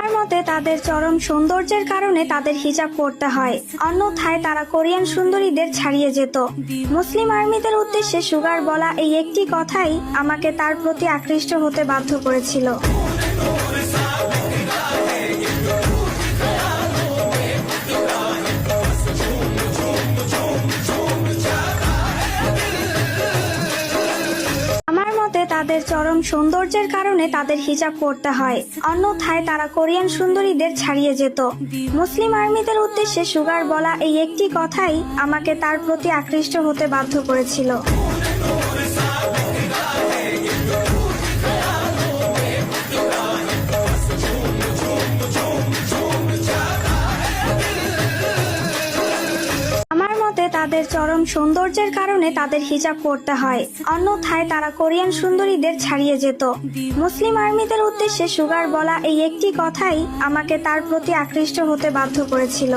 আমার মতে তাদের চরম সৌন্দর্যের কারণে তাদের হিজাব পরতে হয়, অন্যথায় তারা কোরিয়ান সুন্দরীদের ছাড়িয়ে যেত। মুসলিম আর্মিদের উদ্দেশ্যে সুগার বলা এই একটি কথাই আমাকে তার প্রতি আকৃষ্ট হতে বাধ্য করেছিল। তাদের চরম সৌন্দর্যের কারণে তাদের হিজাব পরতে হয়, অন্যথায় তারা কোরিয়ান সুন্দরীদের ছাড়িয়ে যেত। মুসলিম আর্মিদের উদ্দেশ্যে সুগার বলা এই একটি কথাই আমাকে তার প্রতি আকৃষ্ট হতে বাধ্য করেছিল। তাদের চরম সৌন্দর্যের কারণে তাদের হিজাব পরতে হয়, অন্যথায় তারা কোরিয়ান সুন্দরীদের ছাড়িয়ে যেত। মুসলিম আর্মিদের উদ্দেশ্যে সুগার বলা এই একটি কথাই আমাকে তার প্রতি আকৃষ্ট হতে বাধ্য করেছিল।